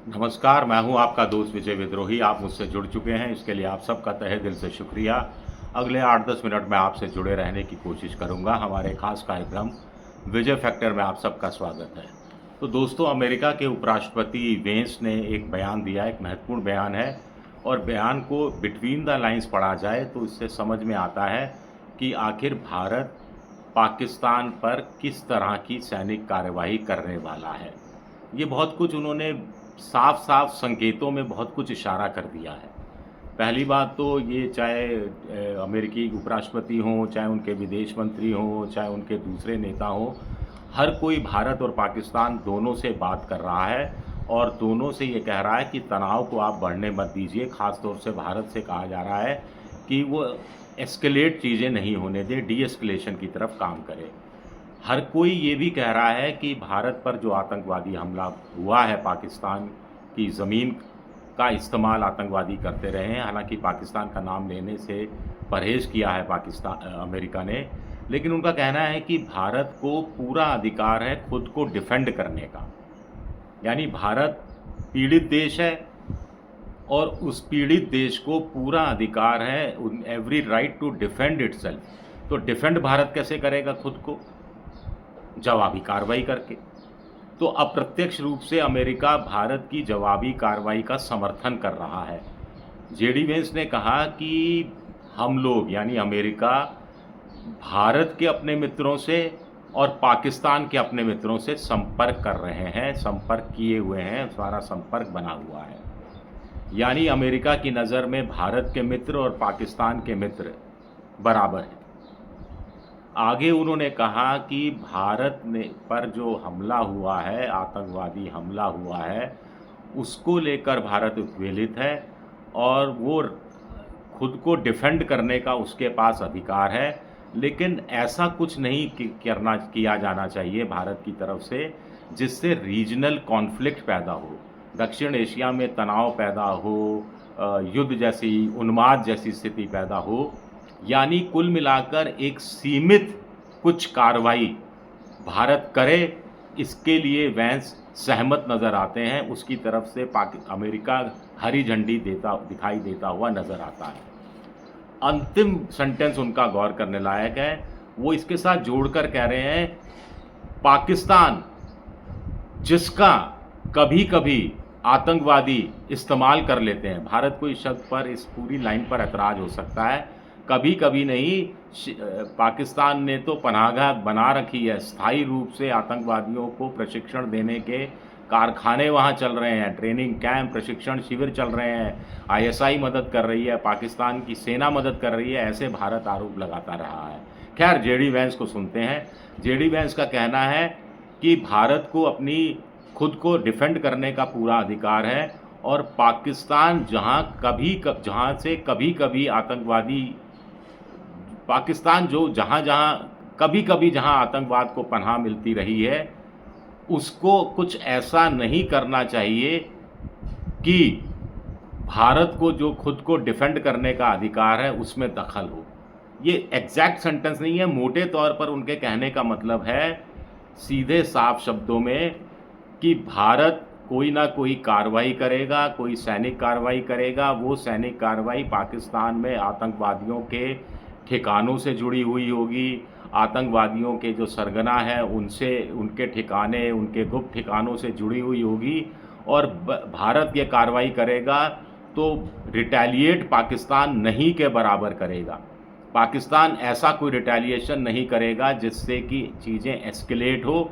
नमस्कार, मैं हूं आपका दोस्त विजय विद्रोही। आप मुझसे जुड़ चुके हैं, इसके लिए आप सबका तहे दिल से शुक्रिया। अगले 8-10 मिनट में आपसे जुड़े रहने की कोशिश करूंगा। हमारे खास कार्यक्रम विजय फैक्टर में आप सबका स्वागत है। तो दोस्तों, अमेरिका के उपराष्ट्रपति वेंस ने एक बयान दिया, एक महत्वपूर्ण बयान है, और बयान को बिटवीन द लाइन्स पढ़ा जाए तो इससे समझ में आता है कि आखिर भारत पाकिस्तान पर किस तरह की सैनिक कार्यवाही करने वाला है। ये बहुत कुछ उन्होंने साफ-साफ संकेतों में बहुत कुछ इशारा कर दिया है। पहली बात तो ये, चाहे अमेरिकी उपराष्ट्रपति हों, चाहे उनके विदेश मंत्री हों, चाहे उनके दूसरे नेता हों, हर कोई भारत और पाकिस्तान दोनों से बात कर रहा है और दोनों से ये कह रहा है कि तनाव को आप बढ़ने मत दीजिए। ख़ास तौर से भारत से कहा जा रहा है कि वो एस्केलेट चीज़ें नहीं होने दें, डी एस्केलेशन की तरफ काम करे। हर कोई ये भी कह रहा है कि भारत पर जो आतंकवादी हमला हुआ है, पाकिस्तान की ज़मीन का इस्तेमाल आतंकवादी करते रहे हैं। हालांकि पाकिस्तान का नाम लेने से परहेज़ किया है अमेरिका ने, लेकिन उनका कहना है कि भारत को पूरा अधिकार है खुद को डिफेंड करने का। यानी भारत पीड़ित देश है और उस पीड़ित देश को पूरा अधिकार है, every right to defend itself. तो डिफेंड भारत कैसे करेगा खुद को? जवाबी कार्रवाई करके। तो अप्रत्यक्ष रूप से अमेरिका भारत की जवाबी कार्रवाई का समर्थन कर रहा है। जेडी वेंस ने कहा कि हम लोग यानी अमेरिका भारत के अपने मित्रों से और पाकिस्तान के अपने मित्रों से संपर्क कर रहे हैं, संपर्क किए हुए हैं, सारा संपर्क बना हुआ है। यानी अमेरिका की नज़र में भारत के मित्र और पाकिस्तान के मित्र बराबर हैं। आगे उन्होंने कहा कि भारत ने पर जो हमला हुआ है, आतंकवादी हमला हुआ है, उसको लेकर भारत उद्वेलित है और वो खुद को डिफेंड करने का उसके पास अधिकार है, लेकिन ऐसा कुछ नहीं किया जाना चाहिए भारत की तरफ से जिससे रीजनल कॉन्फ्लिक्ट पैदा हो, दक्षिण एशिया में तनाव पैदा हो, युद्ध जैसी, उन्माद जैसी स्थिति पैदा हो। यानी कुल मिलाकर एक सीमित कुछ कार्रवाई भारत करे, इसके लिए वेंस सहमत नज़र आते हैं। उसकी तरफ से अमेरिका हरी झंडी दिखाई देता हुआ नज़र आता है। अंतिम सेंटेंस उनका गौर करने लायक है। वो इसके साथ जोड़कर कह रहे हैं, पाकिस्तान जिसका कभी कभी आतंकवादी इस्तेमाल कर लेते हैं, भारत को इस शब्द पर, इस पूरी लाइन पर ऐतराज़ हो सकता है, कभी कभी नहीं, पाकिस्तान ने तो पनाहगाह बना रखी है। स्थायी रूप से आतंकवादियों को प्रशिक्षण देने के कारखाने वहाँ चल रहे हैं, ट्रेनिंग कैंप, प्रशिक्षण शिविर चल रहे हैं, आईएसआई मदद कर रही है, पाकिस्तान की सेना मदद कर रही है, ऐसे भारत आरोप लगाता रहा है। खैर, जेडी वेंस को सुनते हैं। जेडी वेंस का कहना है कि भारत को अपनी खुद को डिफेंड करने का पूरा अधिकार है और पाकिस्तान जहाँ से कभी कभी आतंकवादी, पाकिस्तान जो जहाँ आतंकवाद को पनाह मिलती रही है, उसको कुछ ऐसा नहीं करना चाहिए कि भारत को जो खुद को डिफेंड करने का अधिकार है उसमें दखल हो। ये एग्जैक्ट सेंटेंस नहीं है, मोटे तौर पर उनके कहने का मतलब है सीधे साफ शब्दों में कि भारत कोई ना कोई कार्रवाई करेगा, कोई सैनिक कार्रवाई करेगा। वो सैनिक कार्रवाई पाकिस्तान में आतंकवादियों के ठिकानों से जुड़ी हुई होगी, आतंकवादियों के जो सरगना है उनसे, उनके ठिकाने, उनके गुप्त ठिकानों से जुड़ी हुई होगी। और भारत ये कार्रवाई करेगा तो रिटेलिएट पाकिस्तान नहीं के बराबर करेगा। पाकिस्तान ऐसा कोई रिटेलिएशन नहीं करेगा जिससे कि चीज़ें एस्केलेट हो,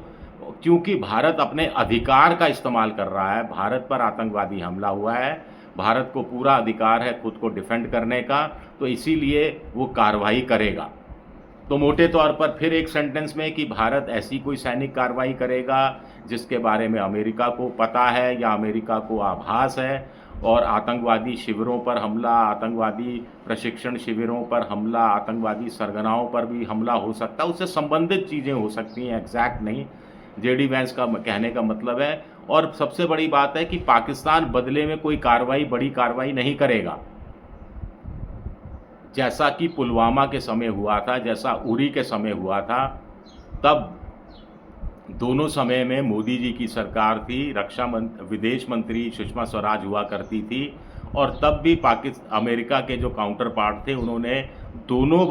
क्योंकि भारत अपने अधिकार का इस्तेमाल कर रहा है। भारत पर आतंकवादी हमला हुआ है, भारत को पूरा अधिकार है खुद को डिफेंड करने का, तो इसीलिए वो कार्रवाई करेगा। तो मोटे तौर पर फिर एक सेंटेंस में कि भारत ऐसी कोई सैनिक कार्रवाई करेगा जिसके बारे में अमेरिका को पता है या अमेरिका को आभास है, और आतंकवादी शिविरों पर हमला, आतंकवादी प्रशिक्षण शिविरों पर हमला, आतंकवादी सरगनाओं पर भी हमला हो सकता है, उससे संबंधित चीज़ें हो सकती हैं, एग्जैक्ट नहीं। जेडी वेंस का कहने का मतलब है। और सबसे बड़ी बात है कि पाकिस्तान बदले में कोई कार्रवाई, बड़ी कार्रवाई नहीं करेगा, जैसा कि पुलवामा के समय हुआ था, जैसा उरी के समय हुआ था। तब दोनों समय में मोदी जी की सरकार थी, विदेश मंत्री सुषमा स्वराज हुआ करती थी, और तब भी अमेरिका के जो काउंटर पार्ट थे उन्होंने दोनों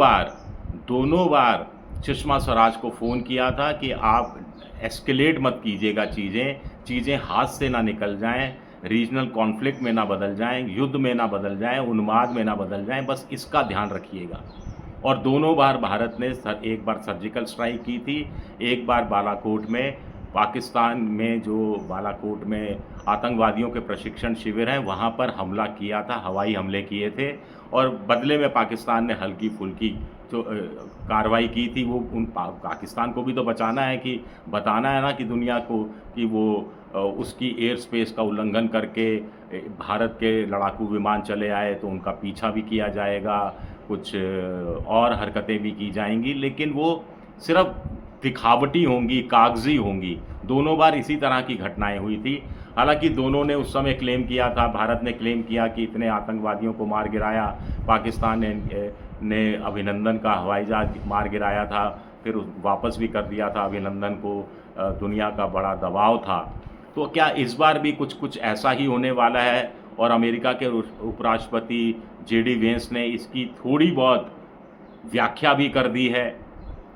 बार सुषमा स्वराज को फ़ोन किया था कि आप एस्केलेट मत कीजिएगा, चीज़ें हाथ से ना निकल जाएं, रीजनल कॉन्फ्लिक्ट में ना बदल जाएं, युद्ध में ना बदल जाएं, उन्माद में ना बदल जाएं, बस इसका ध्यान रखिएगा। और दोनों बार भारत ने एक बार सर्जिकल स्ट्राइक की थी, एक बार बालाकोट में, पाकिस्तान में जो बालाकोट में आतंकवादियों के प्रशिक्षण शिविर हैं वहाँ पर हमला किया था, हवाई हमले किए थे, और बदले में पाकिस्तान ने हल्की फुल्की जो कार्रवाई की थी वो पाकिस्तान को भी तो बचाना है, कि बताना है ना कि दुनिया को कि वो उसकी एयर स्पेस का उल्लंघन करके भारत के लड़ाकू विमान चले आए तो उनका पीछा भी किया जाएगा, कुछ और हरकतें भी की जाएंगी, लेकिन वो सिर्फ दिखावटी होंगी, कागजी होंगी। दोनों बार इसी तरह की घटनाएं हुई थी। हालांकि दोनों ने उस समय क्लेम किया था, भारत ने क्लेम किया कि इतने आतंकवादियों को मार गिराया, पाकिस्तान ने अभिनंदन का हवाई जहाज मार गिराया था, फिर वापस भी कर दिया था अभिनंदन को, दुनिया का बड़ा दबाव था। तो क्या इस बार भी कुछ ऐसा ही होने वाला है? और अमेरिका के उपराष्ट्रपति जेडी वेंस ने इसकी थोड़ी बहुत व्याख्या भी कर दी है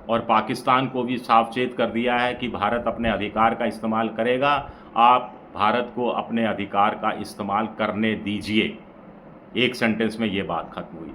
और पाकिस्तान को भी सावचेत कर दिया है कि भारत अपने अधिकार का इस्तेमाल करेगा, आप भारत को अपने अधिकार का इस्तेमाल करने दीजिए। एक सेंटेंस में ये बात खत्म हुई।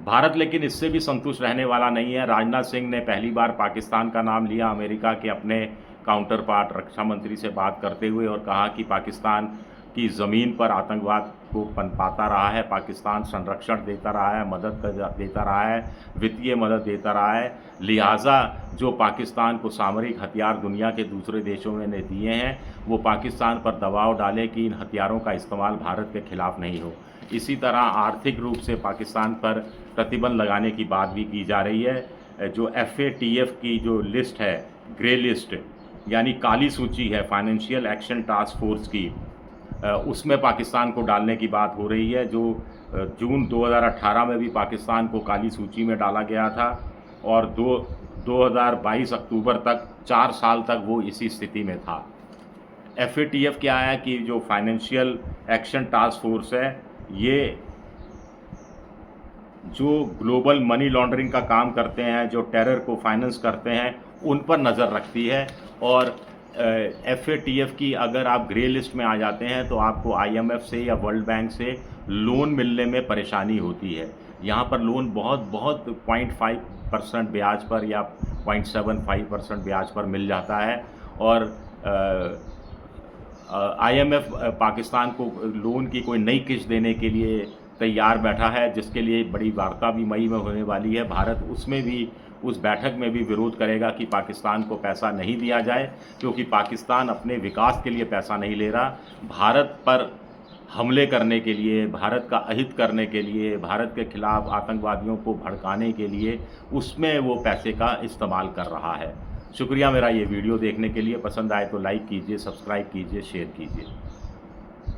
भारत लेकिन इससे भी संतुष्ट रहने वाला नहीं है। राजनाथ सिंह ने पहली बार पाकिस्तान का नाम लिया अमेरिका के अपने काउंटर पार्ट रक्षा मंत्री से बात करते हुए, और कहा कि पाकिस्तान की ज़मीन पर आतंकवाद को पनपाता रहा है, पाकिस्तान संरक्षण देता रहा है, मदद देता रहा है, वित्तीय मदद देता रहा है, लिहाजा जो पाकिस्तान को सामरिक हथियार दुनिया के दूसरे देशों में ने दिए हैं वो पाकिस्तान पर दबाव डाले कि इन हथियारों का इस्तेमाल भारत के खिलाफ नहीं हो। इसी तरह आर्थिक रूप से पाकिस्तान पर प्रतिबंध लगाने की बात भी की जा रही है। जो FATF की जो लिस्ट है, ग्रे लिस्ट यानी काली सूची है फाइनेंशियल एक्शन टास्क फोर्स की, उसमें पाकिस्तान को डालने की बात हो रही है। जो जून 2018 में भी पाकिस्तान को काली सूची में डाला गया था, और 2022 अक्टूबर तक 4 साल तक वो इसी स्थिति में था। FATF क्या है कि जो फाइनेंशियल एक्शन टास्क फोर्स है, ये जो ग्लोबल मनी लॉन्ड्रिंग का काम करते हैं, जो टेरर को फाइनेंस करते हैं, उन पर नज़र रखती है। और FATF की अगर आप ग्रे लिस्ट में आ जाते हैं तो आपको IMF से या वर्ल्ड बैंक से लोन मिलने में परेशानी होती है। यहाँ पर लोन बहुत 0.5% ब्याज पर या 0.75% ब्याज पर मिल जाता है, और IMF पाकिस्तान को लोन की कोई नई किस्त देने के लिए तैयार बैठा है, जिसके लिए बड़ी वार्ता भी मई में होने वाली है। भारत उसमें भी, उस बैठक में भी विरोध करेगा कि पाकिस्तान को पैसा नहीं दिया जाए, क्योंकि पाकिस्तान अपने विकास के लिए पैसा नहीं ले रहा, भारत पर हमले करने के लिए, भारत का अहित करने के लिए, भारत के खिलाफ आतंकवादियों को भड़काने के लिए उसमें वो पैसे का इस्तेमाल कर रहा है। शुक्रिया मेरा ये वीडियो देखने के लिए। पसंद आए तो लाइक कीजिए, सब्सक्राइब कीजिए, शेयर कीजिए।